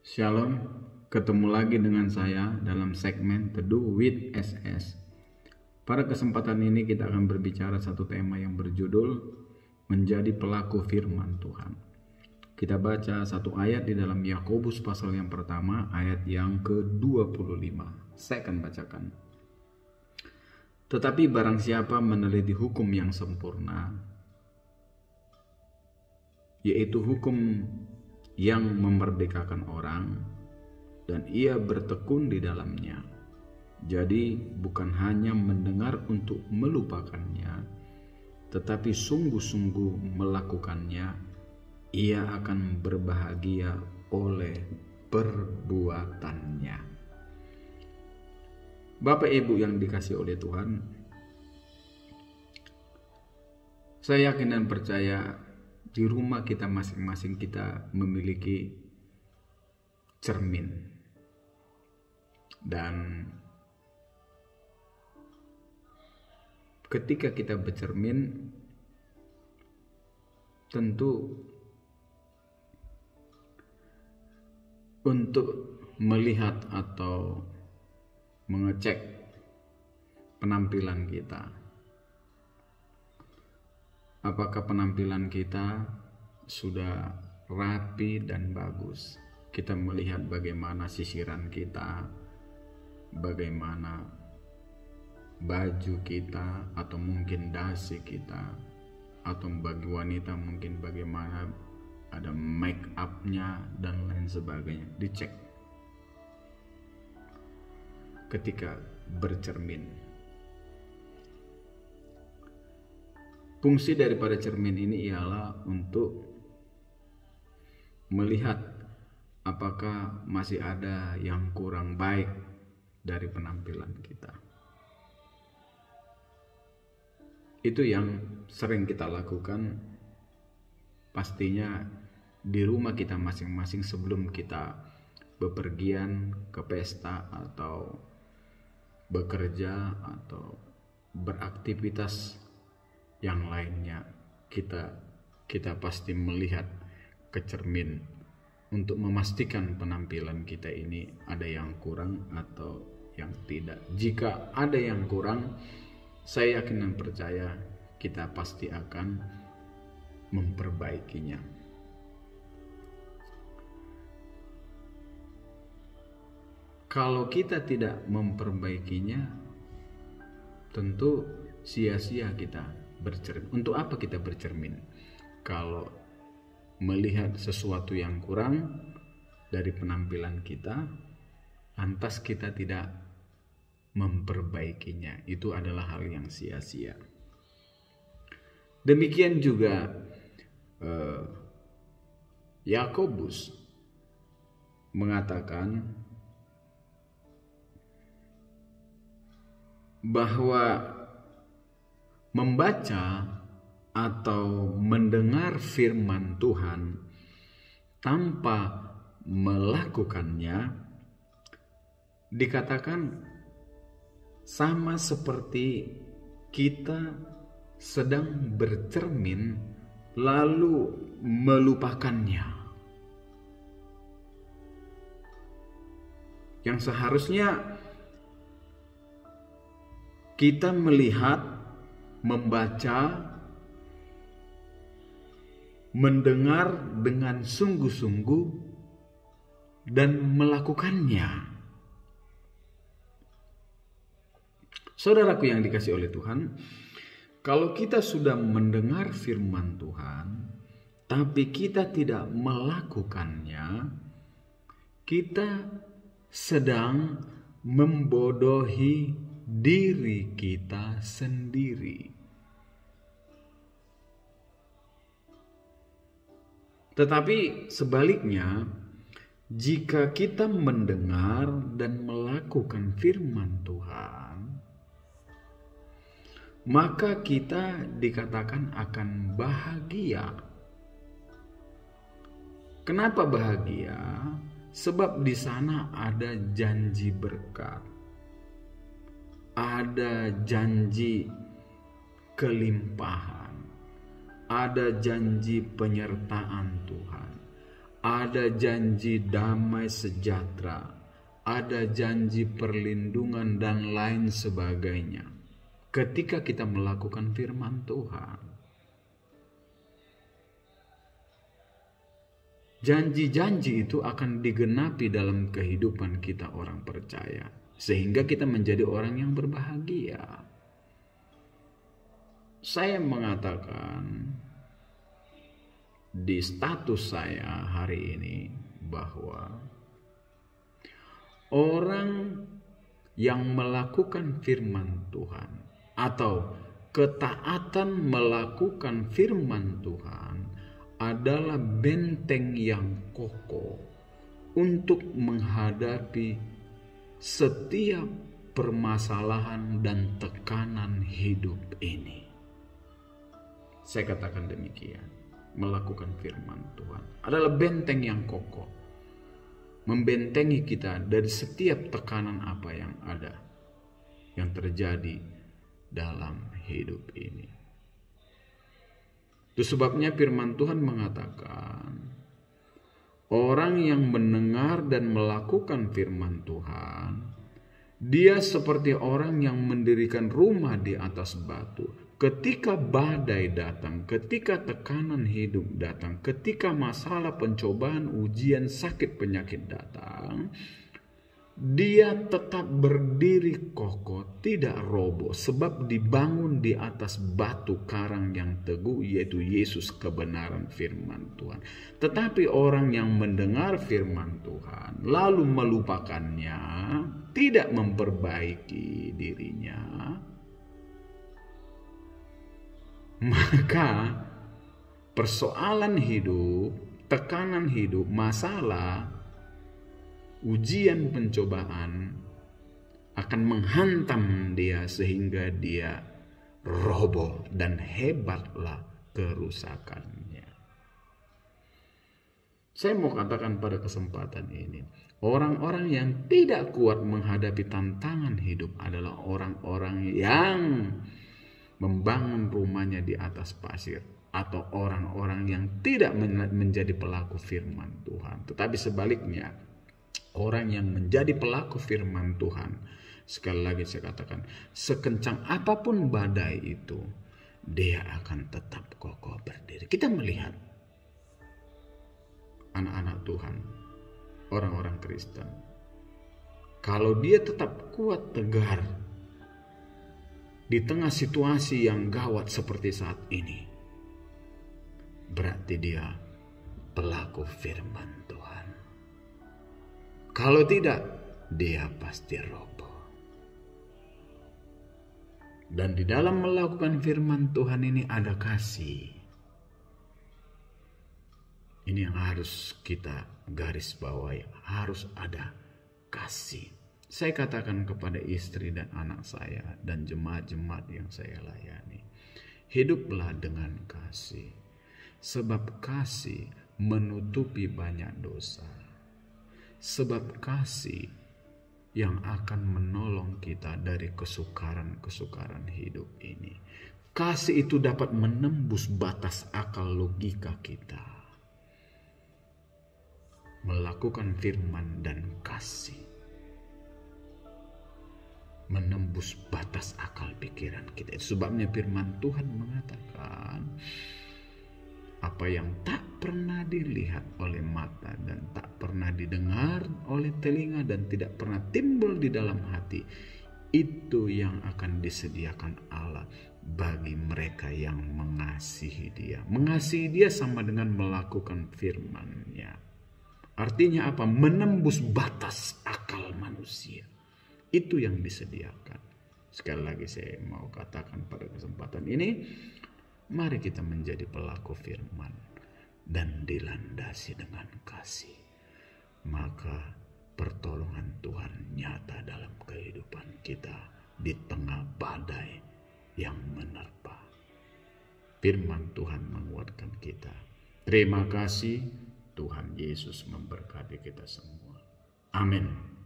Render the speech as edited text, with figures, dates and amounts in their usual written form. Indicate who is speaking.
Speaker 1: Shalom, ketemu lagi dengan saya dalam segmen Teduh with SS. Pada kesempatan ini kita akan berbicara satu tema yang berjudul Menjadi Pelaku Firman Tuhan. Kita baca satu ayat di dalam Yakobus pasal yang pertama, ayat yang ke-25. Saya akan bacakan. Tetapi barang siapa meneliti hukum yang sempurna, yaitu hukum yang memerdekakan orang, dan ia bertekun di dalamnya. Jadi bukan hanya mendengar untuk melupakannya, tetapi sungguh-sungguh melakukannya, ia akan berbahagia oleh perbuatannya. Bapak Ibu yang dikasihi oleh Tuhan, saya yakin dan percaya di rumah kita masing-masing kita memiliki cermin. Dan ketika kita bercermin, tentu untuk melihat atau mengecek penampilan kita. Apakah penampilan kita sudah rapi dan bagus? Kita melihat bagaimana sisiran kita, bagaimana baju kita, atau mungkin dasi kita, atau bagi wanita mungkin bagaimana ada make up-nya dan lain sebagainya. Dicek ketika bercermin. Fungsi daripada cermin ini ialah untuk melihat apakah masih ada yang kurang baik dari penampilan kita. Itu yang sering kita lakukan pastinya di rumah kita masing-masing sebelum kita bepergian ke pesta atau bekerja atau beraktivitas yang lainnya. Kita pasti melihat ke cermin untuk memastikan penampilan kita ini ada yang kurang atau yang tidak. Jika ada yang kurang, saya yakin dan percaya kita pasti akan memperbaikinya. Kalau kita tidak memperbaikinya, tentu sia-sia kita bercermin. Untuk apa kita bercermin? Kalau melihat sesuatu yang kurang dari penampilan kita, lantas kita tidak memperbaikinya, itu adalah hal yang sia-sia. Demikian juga Yakobus mengatakan bahwa membaca atau mendengar firman Tuhan tanpa melakukannya dikatakan sama seperti kita sedang bercermin lalu melupakannya. Yang seharusnya kita melihat, membaca, mendengar dengan sungguh-sungguh dan melakukannya. Saudaraku yang dikasihi oleh Tuhan, kalau kita sudah mendengar firman Tuhan, tapi kita tidak melakukannya, kita sedang membodohi diri kita sendiri. Tetapi sebaliknya, jika kita mendengar dan melakukan firman Tuhan, maka kita dikatakan akan bahagia. Kenapa bahagia? Sebab di sana ada janji berkat, ada janji kelimpahan, ada janji penyertaan Tuhan, ada janji damai sejahtera, ada janji perlindungan dan lain sebagainya ketika kita melakukan firman Tuhan. Janji-janji itu akan digenapi dalam kehidupan kita orang percaya, sehingga kita menjadi orang yang berbahagia. Saya mengatakan di status saya hari ini bahwa orang yang melakukan firman Tuhan atau ketaatan melakukan firman Tuhan adalah benteng yang kokoh untuk menghadapi setiap permasalahan dan tekanan hidup ini. Saya katakan demikian, melakukan firman Tuhan adalah benteng yang kokoh, membentengi kita dari setiap tekanan apa yang ada, yang terjadi dalam hidup ini. Itu sebabnya firman Tuhan mengatakan, orang yang mendengar dan melakukan firman Tuhan, dia seperti orang yang mendirikan rumah di atas batu. Ketika badai datang, ketika tekanan hidup datang, ketika masalah, pencobaan, ujian, sakit, penyakit datang, dia tetap berdiri kokoh, tidak roboh, sebab dibangun di atas batu karang yang teguh, yaitu Yesus, kebenaran firman Tuhan. Tetapi orang yang mendengar firman Tuhan lalu melupakannya, tidak memperbaiki dirinya, maka persoalan hidup, tekanan hidup, masalah, ujian, pencobaan akan menghantam dia sehingga dia roboh dan hebatlah kerusakannya. Saya mau katakan pada kesempatan ini, orang-orang yang tidak kuat menghadapi tantangan hidup adalah orang-orang yang membangun rumahnya di atas pasir, atau orang-orang yang tidak menjadi pelaku firman Tuhan. Tetapi sebaliknya, orang yang menjadi pelaku firman Tuhan, sekali lagi saya katakan, sekencang apapun badai itu, dia akan tetap kokoh berdiri. Kita melihat anak-anak Tuhan, orang-orang Kristen, kalau dia tetap kuat tegar di tengah situasi yang gawat seperti saat ini, berarti dia pelaku firman Tuhan. Kalau tidak, dia pasti roboh. Dan di dalam melakukan firman Tuhan ini ada kasih. Ini yang harus kita garis bawahi, harus ada kasih. Saya katakan kepada istri dan anak saya dan jemaat-jemaat yang saya layani, hiduplah dengan kasih, sebab kasih menutupi banyak dosa. Sebab kasih yang akan menolong kita dari kesukaran-kesukaran hidup ini. Kasih itu dapat menembus batas akal logika kita. Melakukan firman dan kasih menembus batas akal pikiran kita. Sebabnya firman Tuhan mengatakan, apa yang tak pernah dilihat oleh mata dan tak pernah didengar oleh telinga dan tidak pernah timbul di dalam hati, itu yang akan disediakan Allah bagi mereka yang mengasihi Dia. Mengasihi Dia sama dengan melakukan firman-Nya. Artinya apa? Menembus batas akal manusia. Itu yang disediakan. Sekali lagi saya mau katakan pada kesempatan ini, mari kita menjadi pelaku firman dan dilandasi dengan kasih. Maka pertolongan Tuhan nyata dalam kehidupan kita di tengah badai yang menerpa. Firman Tuhan menguatkan kita. Terima kasih. Tuhan Yesus memberkati kita semua. Amin.